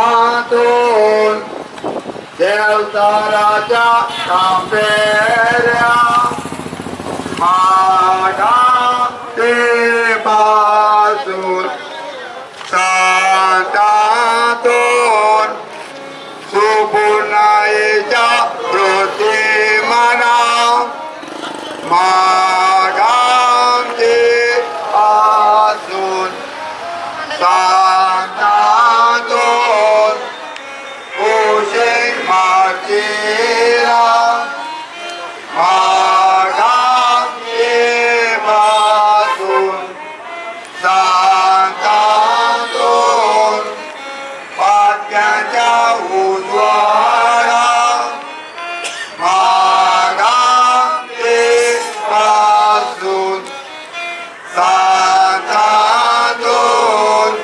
शांतातून देवताराच्या तांबेऱ्या मागा ते पासून शांतातून सुपुनाईच्या प्रतिमना मागांचे पासून शांतातून उशीर मातीला मागांचे पासून शांतातून पाट्याच्या उजवाडा मागांचे पासून शांतातून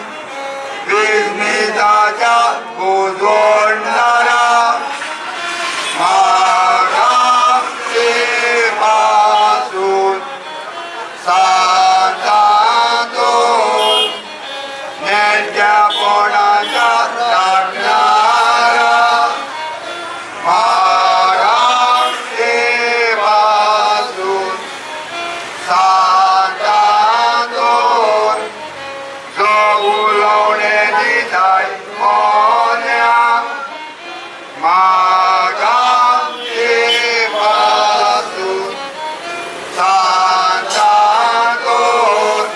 विस्मिताच्या उजवणारा मागांचे पासून शांतातून नेत्यापणाच्या लागणारा मागांचे पासून शांतातून उलवण्याची जाय मोन्या मागांचे पासून शांतातून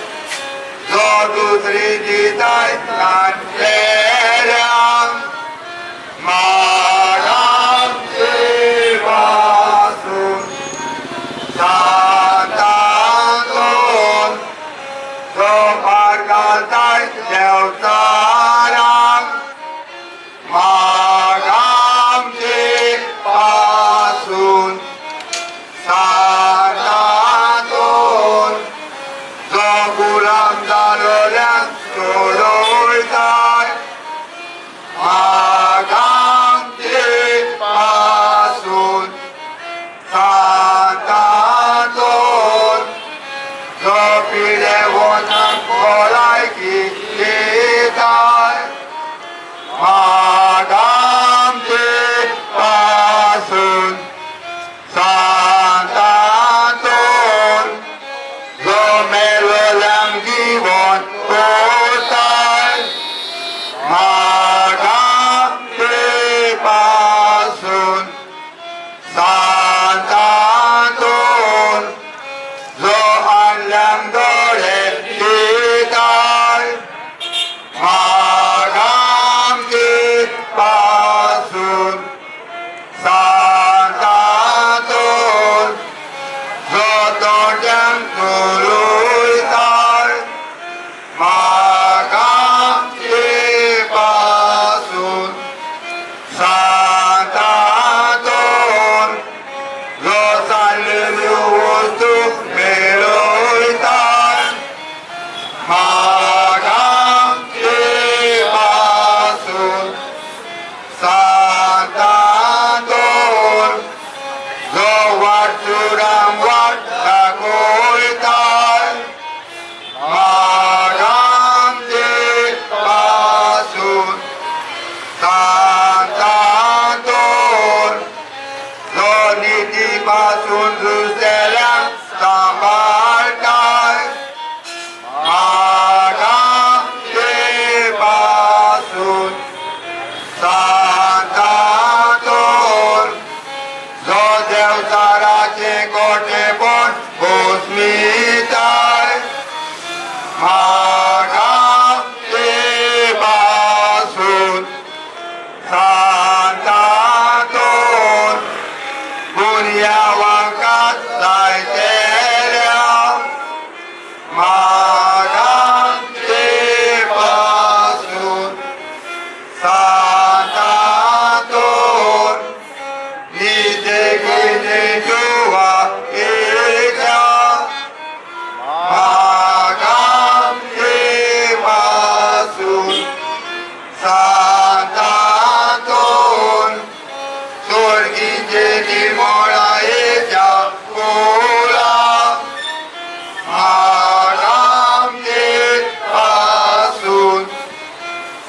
जो दुसरी जिताय काढलेल्या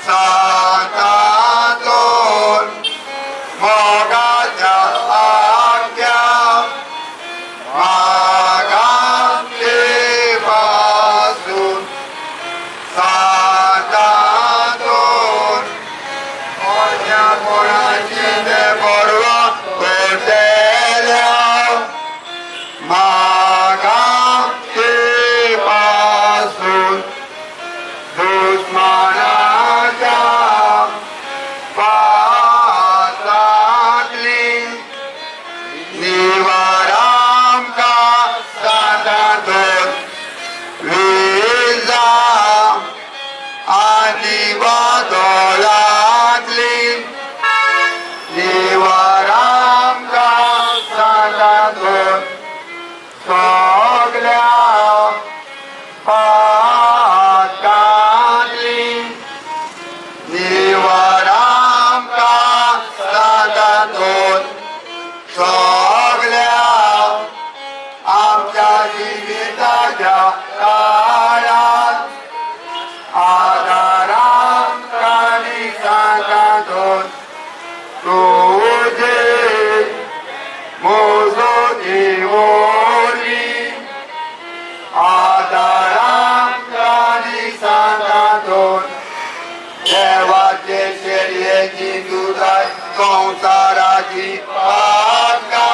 Santaton Mogaja Agya Magante Vasun Santaton Onya Morajine Borwa Kotelia Magante Vasun Dusmanaja Patakli Nivaram Ka Santaton Viza Anivadolatli Nivaram Ka Santaton Soglia Patakli Nivaram Ka Santaton Soglia Amcha Jivitaja Karan Adaram Kani Santaton Tuje Muzo Divori Adaram Kani Santaton Devate Serye Jindudai Konsaraji Patka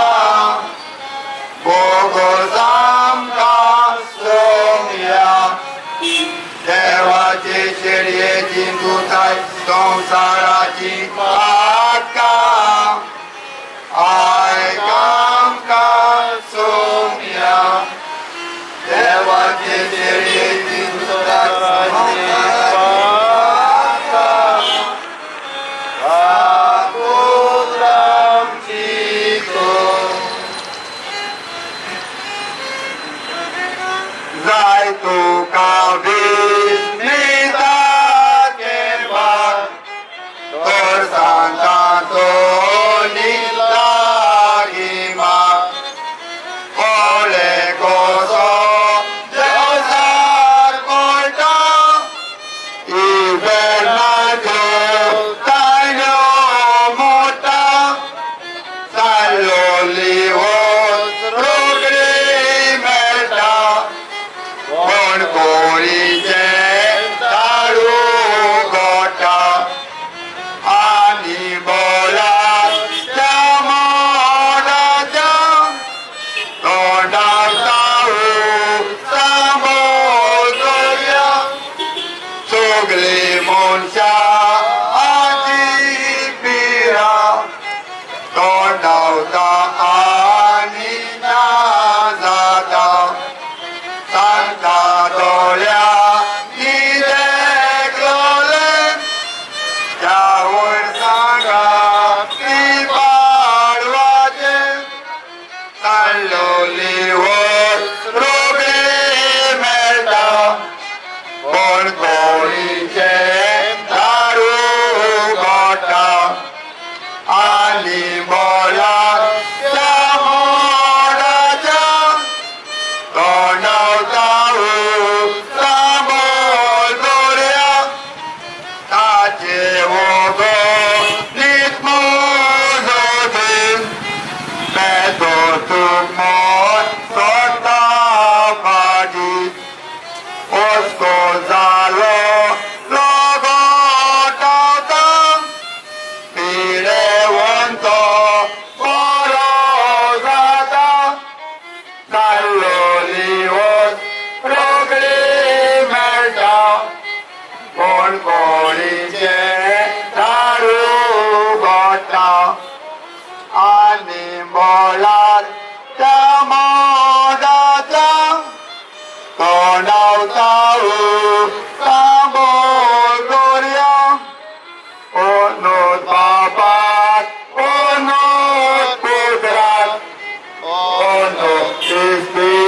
Bogozam Ka Somya Devate Serye Jindudai Konsaraji Patka Aikam Ka Somya Devate Serye Jindudai Konsaraji Apuram Chito Zai tu kavis nita kebak Tor Santantoni lagimak Ole koso Deusar korta Ibernajo Taino mota Salolios Rugri merta Bon Korice Taru Gota Anibola Jamoraja Toda Tahu Samodoya Sugli Monsha Ajipira Tonauta Anina Zata Santa Dolia Nide Glole Jawar Sanga Nibarwaje Saloli Wor Rubi Melta Bon Korice Daru Gota Animola Jamoraja Tonau Tahu Samodoria Tajewogo Nitmuzodin Beto Tumot Sota Padi Osko Zalo Logo Tautam Pire Wanto Porozata Salolios Rogli Merta Bon Korice Taru Gota Animolar Jamodata Tonau Tahu Samodoria Onut Babat Onut Putrat Onut Istri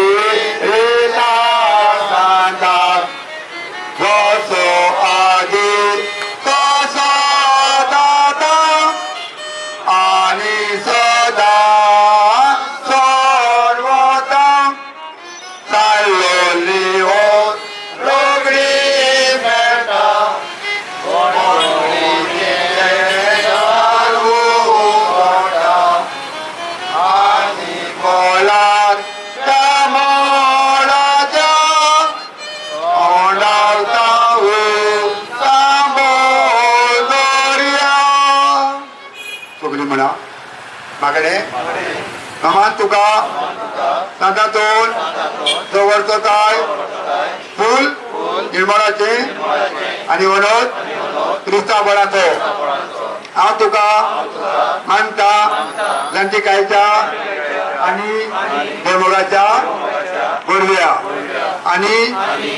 Rita Santa Goso Adi मागणे कमान तुका तांतातून जवळचो काय फूल निर्मळाचे आणि वनोद क्रिस्तांवराचो हांव तुका मानता लंटिकायच्या आणि देवमोगाच्या गोडव्या आणि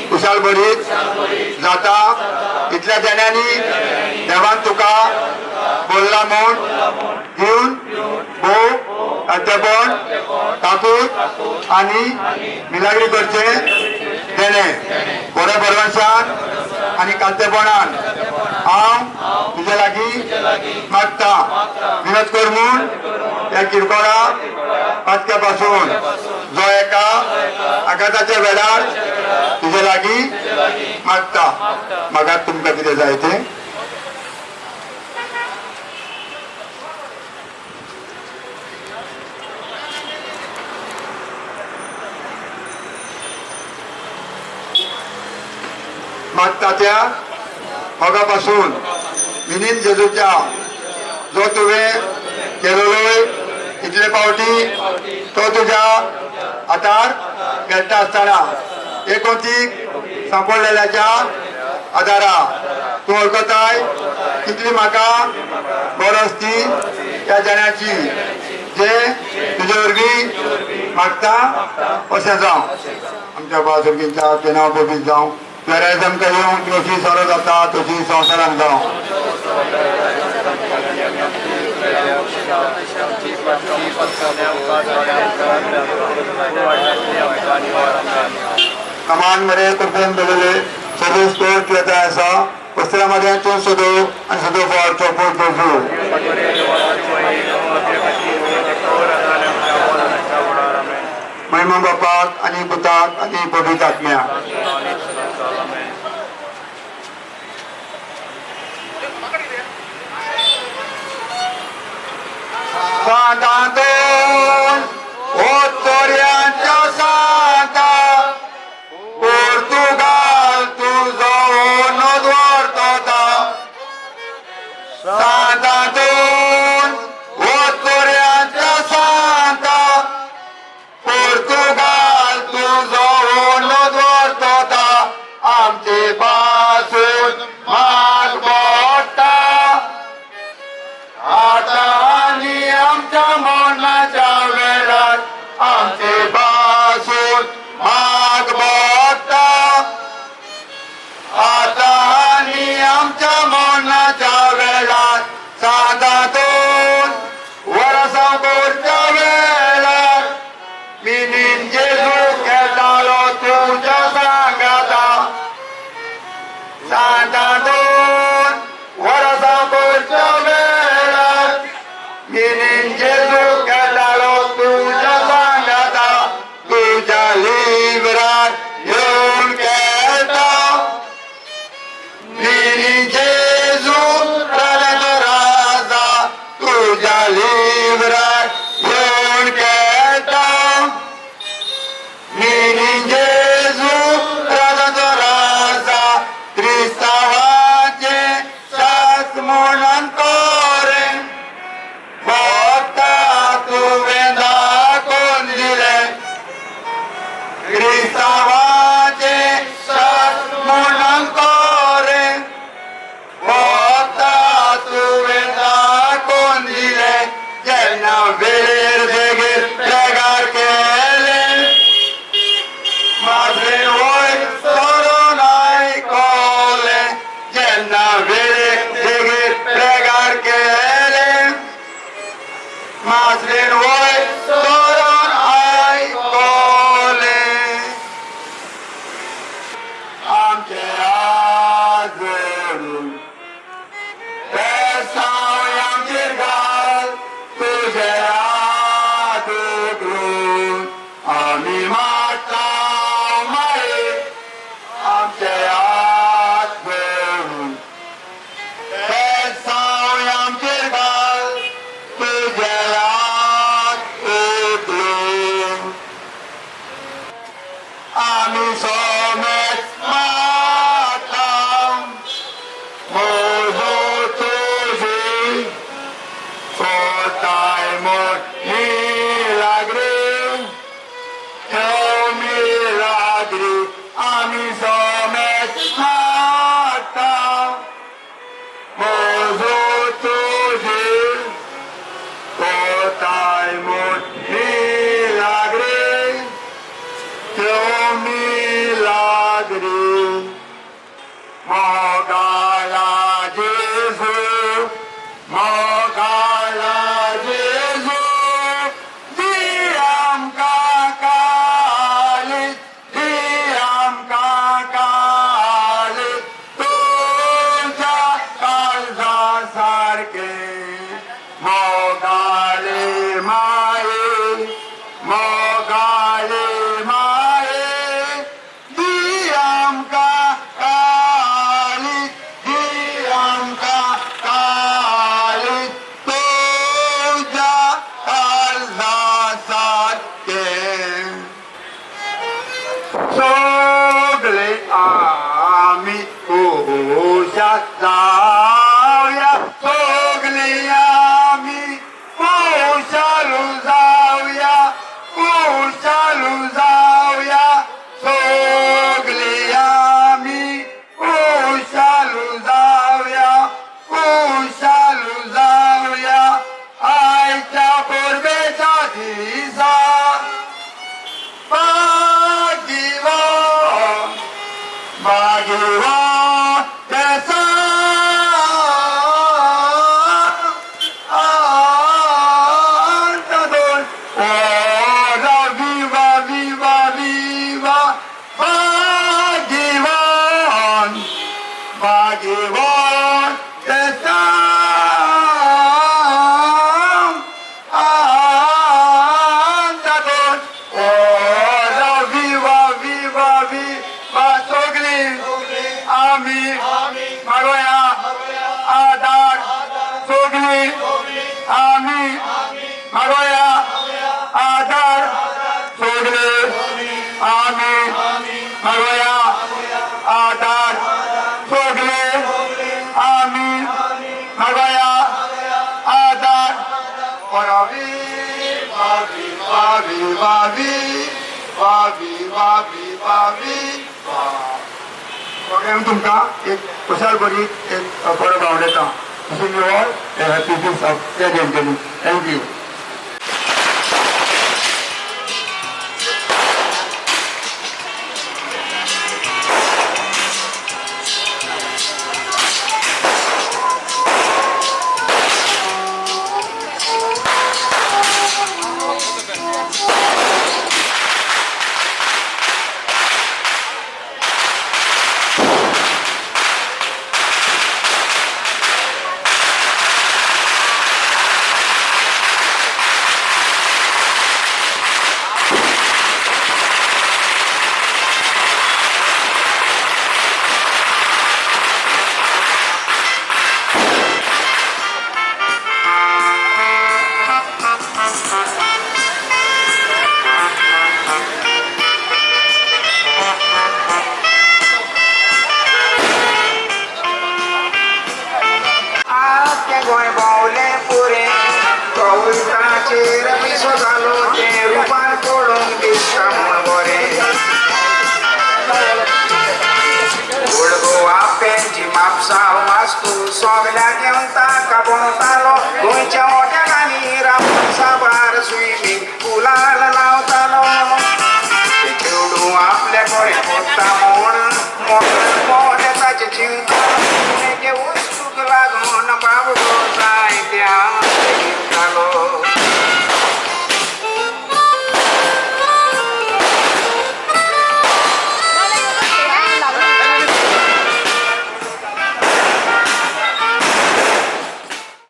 कुशालबरीत जाता इतल्या जाण्यांनी देवान तुका बोलला म्हूण घेवन भोव अध्यापन तातूंत आनी मिलाग्री करचे तेणे बरे परवंशान आनी कालतेपणान हांव तुजे लागीं मागता विनत कर म्हूण ह्या किरकोळा पातक्या पासून जो एका आघाताच्या वेळार तुजे लागीं मागता म्हाका तुमकां कितें जाय तें मागता त्या मोगापासून मिनीन जेजूच्या जो तुवें केलोय इतले पावटी तो तुज्या हातार खेळटा आसतना एकोणतीक सांपडलेल्याच्या आदारा तूं वळखताय कितली म्हाका गरज ती त्या जाण्याची जे तुजे वरवीं मागता अशें जावं आमच्या बाजूच्या पेनाव बबीत जावं प्लेरायजम येवन कशी सरो जाता तशी संवसारान जावं कमान मरे कृपेन बदले सदो स्टोर केता आसा वस्त्रामध्ये तूं सदो आनी सदो फॉर चोपूर जोजू महिमा बापाक आनी पुताक आनी पवित्र आत्म्याक Santaton, Ottorianța Santa, Portugal, tuzo ono doar tota. Santaton, Ottorianța Santa, Portugal, tuzo ono doar tota. Amte pasul magbota, आता आमच्या मनाच्या वेळात आमचे पासून माग बघता आता आमच्या मनाच्या वेळात साधातून वरसा बोरच्या वेळात मिनीन जेजू खेळतालो तुझ्या सांगाता साधातून वरसा बोरच्या वेळात मिनीन जेजू खेळतालो तुझ्या सांगाता तुझ्या लिवरात येऊन खेळता मिनीन जेजू राजाचो राजा तुझ्या लिवरात येऊन खेळता मिनीन जेजू राजाचो राजा क्रिस्तावाचे शास म्हणून कोरे तुवें दाखोवन दिलें क्रिस्तावाचे शास म्हणून कोरे तुवें दाखोवन दिलें जेन्ना वेळेर बेगीर प्रगार केले माझे वय सोडून आयकले जेन्ना वेळेर बेगीर प्रगार केले माझे वय सोडून आयकले आमचे आजरून पेसाव आमचेर घाल तुझे आदुरून आमी मागता माये आमचे आजरून पेसाव आमचेर घाल तुझे आदुरून आमी सोमेत मागता मोजो तुझी कोताय milagre, teu milagre, ami somet mata, mozo tuji, kotai mut milagre, teu milagre, mogala Jesus, mogala Jesus, diam kakali, tuja kalza sarke, mogale mae, mogale mae, diam kakali, tuja kalza sarke. Sogle ami ushak zawya, sogle ami ushalu zawya, sogle ami ushalu zawya, aita purbe jadisa. Bhagavan Desa Antadon Ora viva viva viva Bhagavan Desa Antadon Ora viva viva viva Sogli Ami Magoya Adar Sogli Ami Magoya Adar Sogli Ami Magoya Adar Sogli Ami Magoya Adar Oravi Vavi Vavi Vavi Vavi Vavi Vavi programme तुमका एक कुशल बरी एक बरो भावनेचा wishing you all happy peace of Jayanti. Thank you. Sogra adianta, acabou no talo, goitia odia ganira, sabar swimming, pulala lautalo. Pichudu aple kore putta mon, mon, mon, tache chinta.